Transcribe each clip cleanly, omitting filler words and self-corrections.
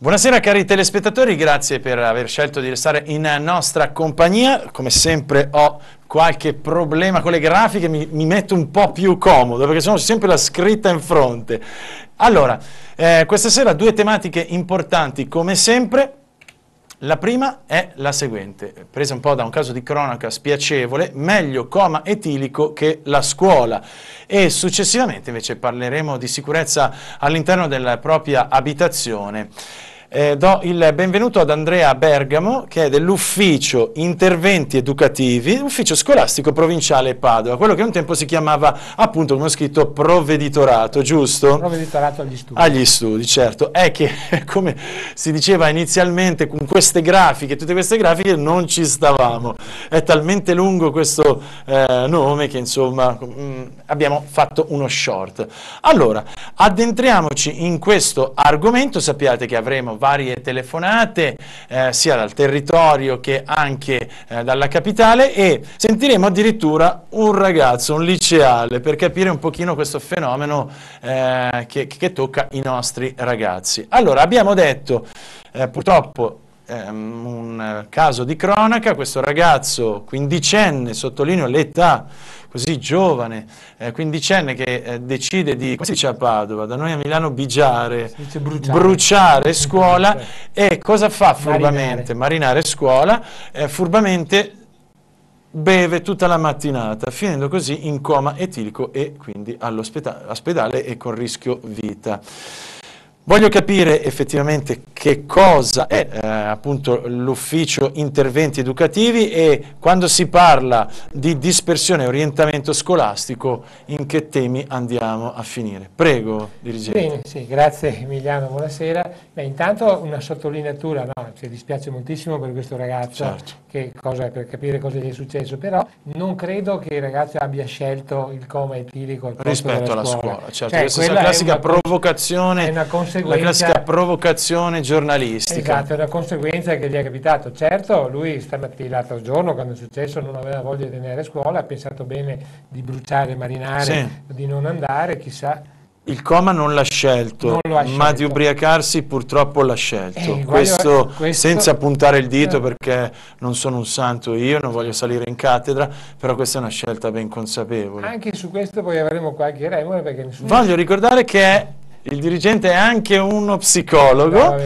Buonasera cari telespettatori, grazie per aver scelto di restare in nostra compagnia. Come sempre ho qualche problema con le grafiche, mi metto un po' più comodo perché sono sempre la scritta in fronte. Allora, questa sera due tematiche importanti come sempre. La prima è la seguente, presa un po' da un caso di cronaca spiacevole: meglio coma etilico che la scuola. E successivamente invece parleremo di sicurezza all'interno della propria abitazione. Do il benvenuto ad Andrea Bergamo, che è dell'ufficio interventi educativi, ufficio scolastico provinciale Padova, quello che un tempo si chiamava, appunto, come ho scritto, provveditorato, giusto? Provveditorato agli studi. Agli studi, certo. È che, come si diceva inizialmente, con queste grafiche, tutte queste grafiche, non ci stavamo. È talmente lungo questo nome che, insomma, abbiamo fatto uno short. Allora, addentriamoci in questo argomento. Sappiate che avremo varie telefonate sia dal territorio che anche dalla capitale, e sentiremo addirittura un ragazzo, un liceale, per capire un pochino questo fenomeno che tocca i nostri ragazzi. Allora, abbiamo detto purtroppo un caso di cronaca, questo ragazzo quindicenne, sottolineo l'età, così giovane, quindicenne, che decide di, come si dice a Padova, da noi a Milano bigiare, bruciare scuola. E cosa fa furbamente? Marinare scuola, furbamente beve tutta la mattinata, finendo così in coma etilico e quindi all'ospedale e con rischio vita. Voglio capire effettivamente che cosa è appunto l'ufficio interventi educativi, e quando si parla di dispersione e orientamento scolastico in che temi andiamo a finire. Prego, dirigente. Bene, sì, grazie Emiliano, buonasera. Beh, intanto una sottolineatura, no, ci dispiace moltissimo per questo ragazzo, certo, per capire cosa gli è successo, però non credo che il ragazzo abbia scelto il coma etilico al posto rispetto alla scuola. Certo, Cioè, questa è la classica provocazione, è una conseguenza, la classica provocazione giornalistica. Esatto, è una conseguenza che gli è capitato. Certo, lui stamattina, l'altro giorno, quando è successo, non aveva voglia di andare a scuola, ha pensato bene di bruciare, marinare, sì, di non andare, chissà. Il coma non l'ha scelto, ma di ubriacarsi purtroppo l'ha scelto. Questo senza puntare il dito, perché non sono un santo io, non voglio salire in cattedra, però questa è una scelta ben consapevole. Anche su questo poi avremo qualche remore, perché nessuno... Voglio ricordare che il dirigente è anche uno psicologo,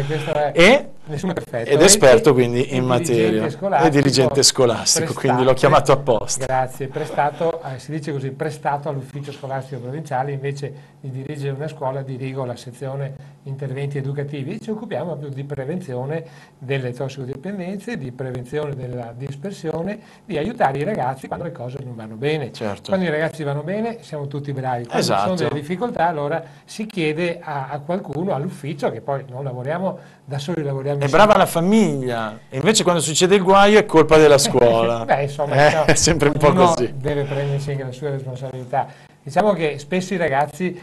ed esperto quindi in materia, e dirigente scolastico, quindi l'ho chiamato apposta. Grazie, si dice così, prestato all'ufficio scolastico provinciale, invece di dirigere una scuola dirigo la sezione interventi educativi. Ci occupiamo proprio di prevenzione delle tossicodipendenze, di prevenzione della dispersione, di aiutare i ragazzi quando le cose non vanno bene. Certo. Quando i ragazzi vanno bene siamo tutti bravi, quando ci sono delle difficoltà allora si chiede a qualcuno, all'ufficio, che poi non lavoriamo da soli, lavoriamo è brava la famiglia, e invece quando succede il guaio è colpa della scuola. Beh, insomma, è sempre un po' così. Deve prendersi anche la sua responsabilità. Diciamo che spesso i ragazzi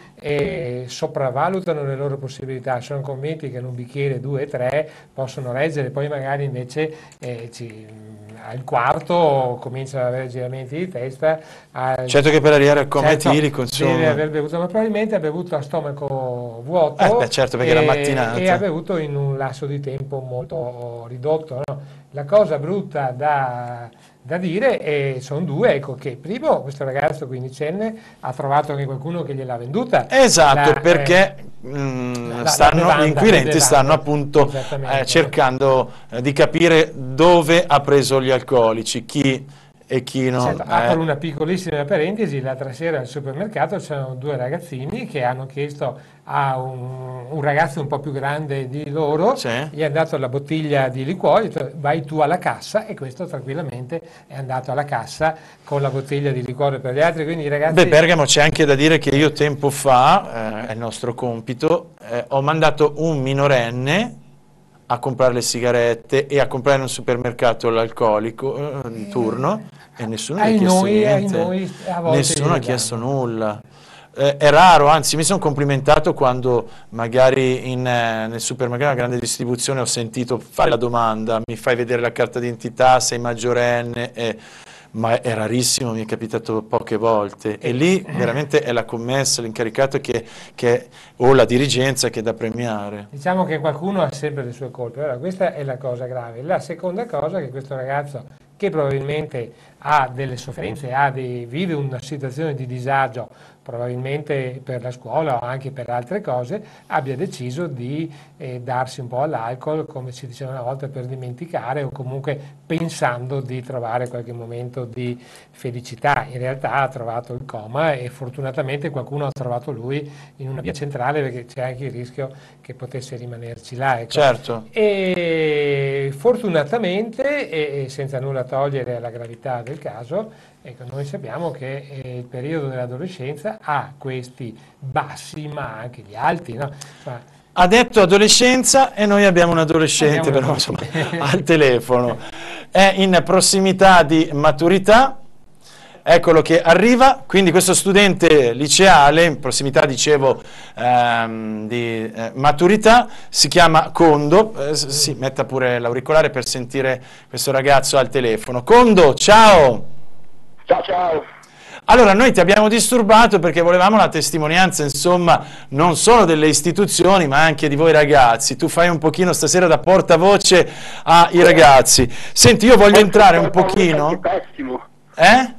sopravvalutano le loro possibilità, sono convinti che in un bicchiere 2 3 possono reggere, poi magari invece al quarto cominciano ad avere giramenti di testa. Certo che per arrivare al coma etilico, insomma, deve aver bevuto, ma probabilmente ha bevuto a stomaco vuoto, certo, perché era mattinata, e ha bevuto in un lasso di tempo molto ridotto, no? La cosa brutta da dire sono due, ecco, che primo, questo ragazzo quindicenne ha trovato anche qualcuno che gliel'ha venduta. Esatto, perché gli inquirenti stanno appunto cercando di capire dove ha preso gli alcolici, chi e chi no. Certo, apro una piccolissima parentesi: l'altra sera al supermercato c'erano due ragazzini che hanno chiesto a un ragazzo un po' più grande di loro, gli ha dato la bottiglia di liquore, cioè, vai tu alla cassa, e questo tranquillamente è andato alla cassa con la bottiglia di liquore per gli altri, quindi i ragazzi... Beh, Bergamo, c'è anche da dire che io tempo fa, è il nostro compito, ho mandato un minorenne a comprare le sigarette e a comprare in un supermercato l'alcolico di turno, e nessuno gli ha chiesto niente, nessuno ha chiesto nulla. È raro, anzi mi sono complimentato quando magari nel supermercato a grande distribuzione ho sentito fare la domanda: mi fai vedere la carta d'identità, sei maggiorenne? Ma è rarissimo, mi è capitato poche volte, e lì veramente è la commessa, l'incaricato o la dirigenza che è da premiare. Diciamo che qualcuno ha sempre le sue colpe, allora questa è la cosa grave. La seconda cosa è che questo ragazzo, che probabilmente ha delle sofferenze, vive una situazione di disagio, probabilmente per la scuola o anche per altre cose, abbia deciso di darsi un po' all'alcol, come si diceva una volta, per dimenticare, o comunque pensando di trovare qualche momento di felicità. In realtà ha trovato il coma e fortunatamente qualcuno ha trovato lui in una via centrale, perché c'è anche il rischio che potesse rimanerci là. Ecco. Certo. E fortunatamente, e senza nulla togliere alla gravità del caso, ecco, noi sappiamo che il periodo dell'adolescenza ha questi bassi ma anche gli alti, no? Ha detto adolescenza e noi abbiamo un adolescente però, insomma, al telefono. È in prossimità di maturità, eccolo che arriva, quindi questo studente liceale, in prossimità, dicevo, di maturità, si chiama Condo. Sì, metta pure l'auricolare per sentire questo ragazzo al telefono. Condo, ciao! Ciao, ciao! Allora, noi ti abbiamo disturbato perché volevamo la testimonianza, insomma, non solo delle istituzioni, ma anche di voi ragazzi. Tu fai un pochino stasera da portavoce ai ragazzi. Senti, io voglio entrare un pochino... Pessimo. Eh?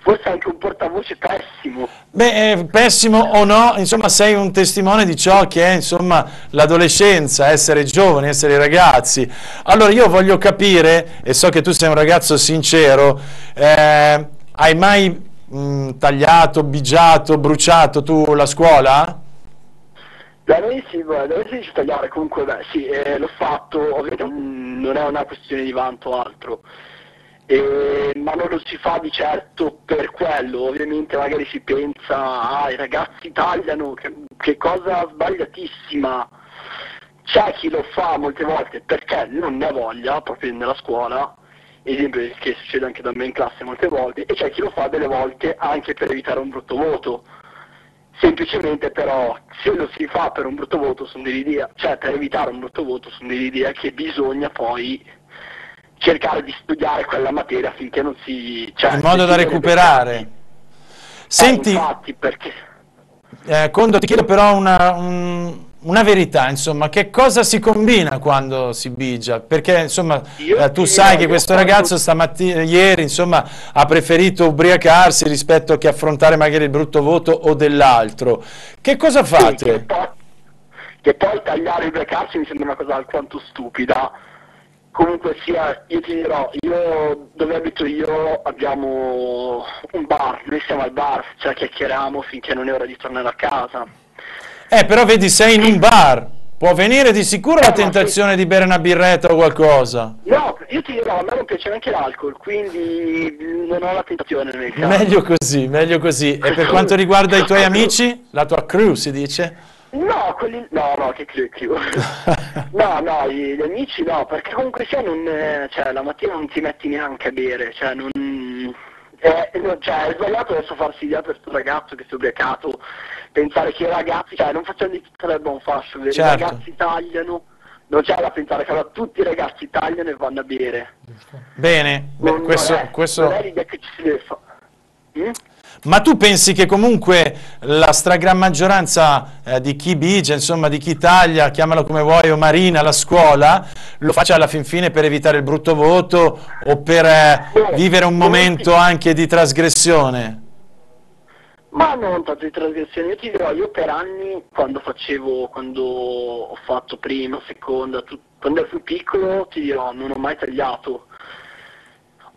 Forse anche un portavoce pessimo. Beh, pessimo o no, insomma, sei un testimone di ciò che è, insomma, l'adolescenza, essere giovani, essere ragazzi. Allora, io voglio capire, e so che tu sei un ragazzo sincero, hai mai tagliato, bigiato, bruciato tu la scuola? Da noi sì, ci tagliare, comunque beh, sì, l'ho fatto, ovviamente non è una questione di vanto o altro, ma non lo si fa di certo per quello, ovviamente magari si pensa, i ragazzi tagliano, che cosa sbagliatissima. C'è chi lo fa molte volte perché non ne ha voglia, proprio nella scuola, esempio che succede anche da me in classe molte volte, e c'è chi lo fa delle volte anche per evitare un brutto voto. Semplicemente però, se lo si fa per un brutto voto, sono dell'idea, cioè per evitare un brutto voto, sono dell'idea che bisogna poi cercare di studiare quella materia finché non si... Cioè, in modo da recuperare. Senti, infatti, perché... Condo, ti chiedo però una verità, insomma, che cosa si combina quando si bigia? Perché, insomma, tu sai che questo ragazzo ieri, insomma, ha preferito ubriacarsi rispetto che affrontare magari il brutto voto o dell'altro. Che cosa fate? Sì, che poi tagliare e ubriacarsi mi sembra una cosa alquanto stupida. Comunque sia, io ti dirò, dove abito io abbiamo un bar, noi siamo al bar, cioè chiacchieriamo finché non è ora di tornare a casa. Però vedi, sei in un bar, può venire di sicuro la tentazione di bere una birretta o qualcosa? No, io ti dirò, a me non piace neanche l'alcol, quindi non ho la tentazione nel caso. Meglio così, meglio così. E per quanto riguarda i tuoi amici, la tua crew si dice? No, che crew. No, gli amici no, perché comunque sia cioè, la mattina non ti metti neanche a bere, cioè è sbagliato adesso farsi idea per questo ragazzo che si è ubriacato, pensare che i ragazzi, cioè non facciamo di tutta l'erba un fascio, certo. I ragazzi tagliano, non c'è da pensare che allora tutti i ragazzi tagliano e vanno a bere. Bene, questo... non è l'idea che ci si deve fare. Ma tu pensi che comunque la stragrande maggioranza di chi bigia, insomma di chi taglia, chiamalo come vuoi, o marina la scuola, lo faccia alla fin fine per evitare il brutto voto o per vivere un momento anche di trasgressione? Ma non tanto di trasgressione, io ti dirò, io per anni quando ho fatto prima, seconda, quando ero più piccolo, ti dirò, non ho mai tagliato.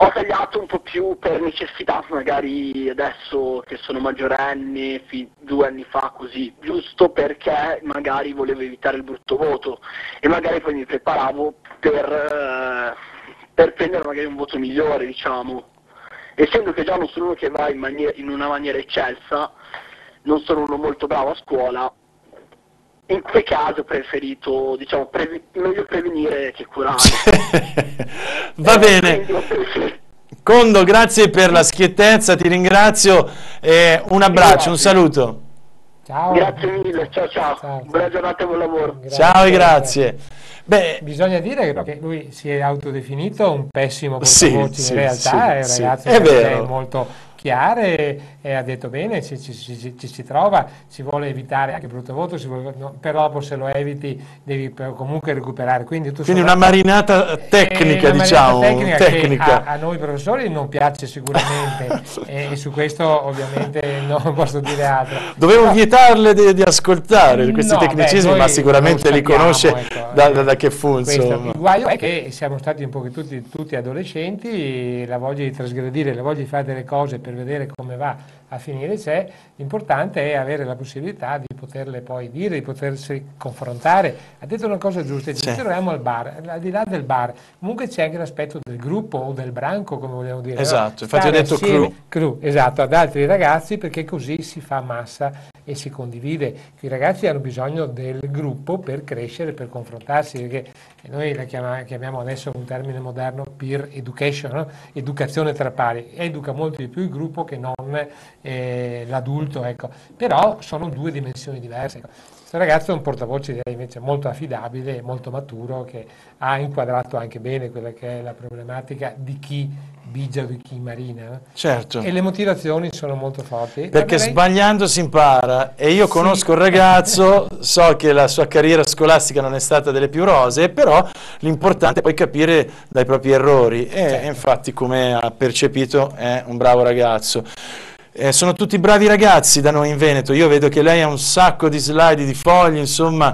Ho tagliato un po' più per necessità, magari adesso che sono maggiorenne, 2 anni fa così, giusto perché magari volevo evitare il brutto voto e magari poi mi preparavo per prendere magari un voto migliore, diciamo. Essendo che già non sono uno che va in una maniera eccelsa, non sono uno molto bravo a scuola, in quel caso ho preferito, diciamo, meglio prevenire che curare. Va bene. Condo, grazie per la schiettezza, ti ringrazio, un abbraccio, un saluto. Ciao. Grazie mille, ciao. Buona giornata e buon lavoro. Ciao e grazie. Bisogna dire che lui si è autodefinito un pessimo portavoce, in realtà è un ragazzo è che vero. è molto chiare e ha detto bene, ci si trova, si vuole evitare anche brutto voto, però dopo se lo eviti devi comunque recuperare. Quindi una marinata tecnica, diciamo. Tecnica. Che a noi professori non piace sicuramente e su questo ovviamente non posso dire altro. Dovevo vietarle di ascoltare questi tecnicismi, ma sicuramente li conosce, ecco, da che fu, insomma. Il guaio è che siamo stati un po' tutti adolescenti, la voglia di trasgredire, la voglia di fare delle cose per vedere come va a finire c'è, l'importante è avere la possibilità di poterle poi dire, di potersi confrontare. Ha detto una cosa giusta, ci troviamo al bar, al di là del bar, comunque c'è anche l'aspetto del gruppo o del branco, come vogliamo dire. Esatto, infatti ho detto crew, esatto, ad altri ragazzi, perché così si fa massa e si condivide. I ragazzi hanno bisogno del gruppo per crescere, per confrontarsi, perché noi la chiamiamo adesso un termine moderno peer education, no? Educazione tra pari, educa molto di più il gruppo che non l'adulto, ecco. Però sono due dimensioni diverse. Questo ragazzo è un portavoce direi invece molto affidabile e molto maturo, che ha inquadrato anche bene quella che è la problematica di chi bigia o di chi marina, no? Certo. E le motivazioni sono molto forti. Perché sbagliando si impara, e io conosco il ragazzo, so che la sua carriera scolastica non è stata delle più rosee, però l'importante è poi capire dai propri errori e infatti, come ha percepito, è un bravo ragazzo. Sono tutti bravi ragazzi da noi in Veneto, io vedo che lei ha un sacco di slide, di fogli, insomma,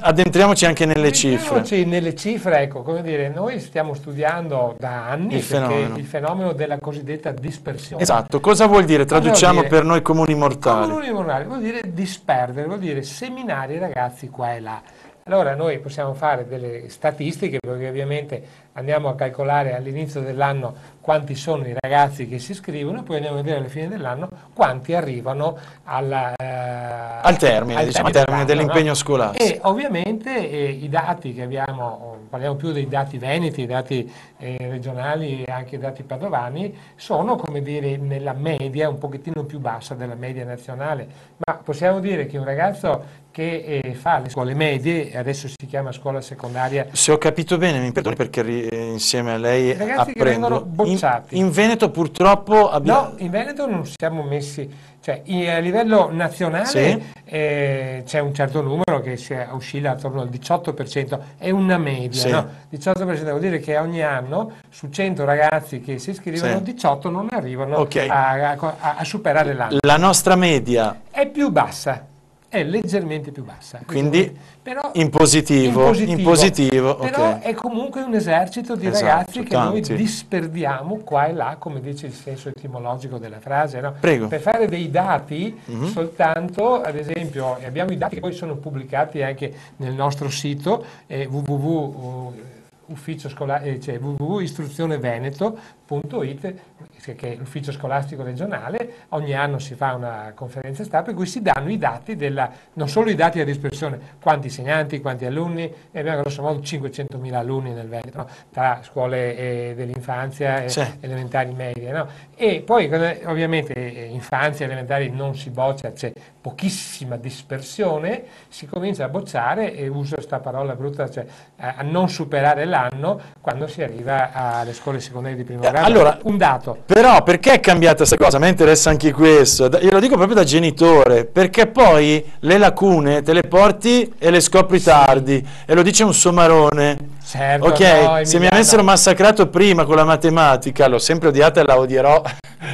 addentriamoci anche nelle cifre. Nelle cifre, ecco, come dire, noi stiamo studiando da anni il fenomeno della cosiddetta dispersione. Esatto, cosa vuol dire? Traduciamo per noi comuni mortali. Comuni mortali vuol dire disperdere, vuol dire seminare i ragazzi qua e là. Allora noi possiamo fare delle statistiche, perché ovviamente andiamo a calcolare all'inizio dell'anno quanti sono i ragazzi che si iscrivono, poi andiamo a vedere alla fine dell'anno quanti arrivano al termine dell'impegno scolastico. E ovviamente i dati che abbiamo, parliamo più dei dati veneti, i dati regionali e anche i dati padovani, sono, come dire, nella media un pochettino più bassa della media nazionale, ma possiamo dire che un ragazzo che fa le scuole medie, adesso si chiama scuola secondaria. Se ho capito bene, mi perdoni perché insieme a lei ragazzi che vengono bocciati. In Veneto purtroppo abbiamo... No, in Veneto non siamo messi, cioè a livello nazionale c'è un certo numero che oscilla attorno al 18%, è una media, no? 18% vuol dire che ogni anno su 100 ragazzi che si iscrivono, 18 non arrivano a superare l'anno. La nostra media è più bassa. È leggermente più bassa, quindi però in positivo, però è comunque un esercito di ragazzi che noi disperdiamo qua e là, come dice il senso etimologico della frase, no? Prego. Per fare dei dati soltanto, ad esempio, abbiamo i dati che poi sono pubblicati anche nel nostro sito www.istruzioneveneto.it, che è l'ufficio scolastico regionale. Ogni anno si fa una conferenza stampa in cui si danno i dati non solo i dati della dispersione, quanti insegnanti, quanti alunni, e abbiamo grosso modo 500.000 alunni nel Veneto, no? Tra scuole dell'infanzia e elementari medie, no? E poi ovviamente infanzia e elementari non si boccia, c'è pochissima dispersione, si comincia a bocciare, e uso questa parola brutta, cioè a non superare l'anno quando si arriva alle scuole secondarie di primo grado. Allora, un dato. Però perché è cambiata questa cosa? A me interessa anche questo, io lo dico proprio da genitore, perché poi le lacune te le porti e le scopri tardi, e lo dice un somarone. Certo, ok, se mi avessero massacrato prima con la matematica, l'ho sempre odiata e la odierò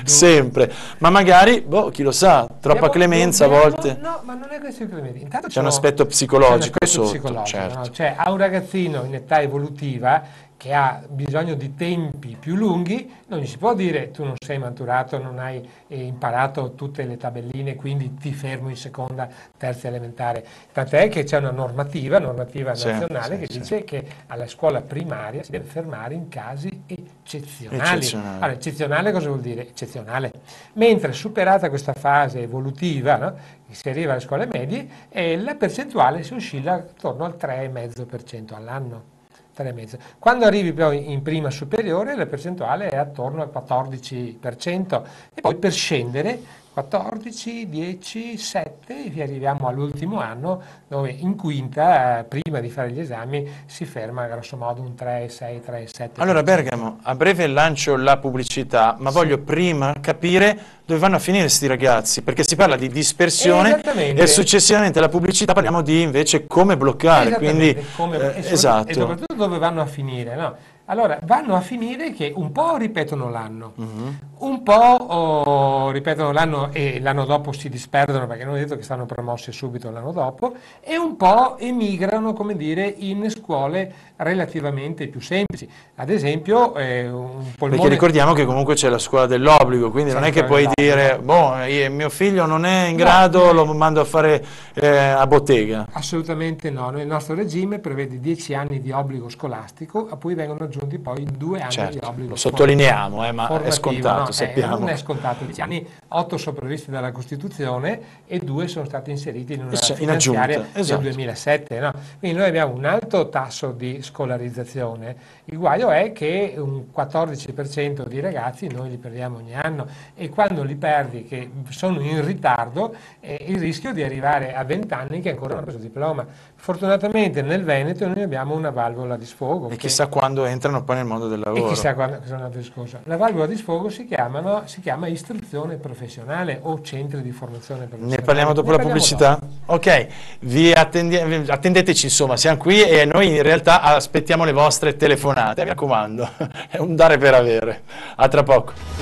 sempre, ma magari, chi lo sa, troppa clemenza a volte. No, ma non è questo il clemenza. Intanto c'è un aspetto psicologico sotto, certo. No? Cioè, a un ragazzino in età evolutiva che ha bisogno di tempi più lunghi, non gli si può dire tu non sei maturato, non hai imparato tutte le tabelline, quindi ti fermo in seconda, terza elementare. Tant'è che c'è una normativa nazionale che dice che alla scuola primaria si deve fermare in casi eccezionali. Allora, eccezionale cosa vuol dire? Eccezionale. Mentre superata questa fase evolutiva, no? Si arriva alle scuole medie, e la percentuale si oscilla attorno al 3,5% all'anno. 3,5. Quando arrivi poi in prima superiore la percentuale è attorno al 14%, e poi per scendere 14, 10, 7 e arriviamo all'ultimo anno dove in quinta, prima di fare gli esami, si ferma grosso modo un 3, 6, 3, 7. Allora Bergamo, a breve lancio la pubblicità, ma voglio prima capire dove vanno a finire questi ragazzi, perché si parla di dispersione e successivamente alla pubblicità parliamo di invece come bloccare, quindi esatto. E soprattutto dove vanno a finire, no? Allora, vanno a finire che un po' ripetono l'anno, un po' ripetono l'anno e l'anno dopo si disperdono perché non è detto che stanno promossi subito l'anno dopo, e un po' emigrano, come dire, in scuole relativamente più semplici. Ad esempio, un polmone... Perché ricordiamo che comunque c'è la scuola dell'obbligo, quindi non è che puoi dire, boh, mio figlio non è in grado, lo mando a fare a bottega. Assolutamente no, il nostro regime prevede 10 anni di obbligo scolastico, a cui vengono aggiunti poi 2 anni di obbligo. Lo sottolineiamo, ma è scontato, no, sappiamo. Non è scontato, 10 anni, 8 sono previsti dalla Costituzione e 2 sono stati inseriti in una finanziaria del 2007. No? Quindi noi abbiamo un alto tasso di scolarizzazione, il guaio è che un 14% di ragazzi noi li perdiamo ogni anno, e quando li perdi che sono in ritardo il rischio di arrivare a 20 anni che ancora non hanno preso il diploma. Fortunatamente nel Veneto noi abbiamo una valvola di sfogo. E chissà quando entrano poi nel mondo del lavoro. E chissà quando è un altro discorso. La valvola di sfogo si chiama istruzione professionale o centri di formazione professionale. Ne parliamo dopo la pubblicità? Ok, attendeteci, insomma, siamo qui e noi in realtà aspettiamo le vostre telefonate, mi raccomando, è un dare per avere. A tra poco.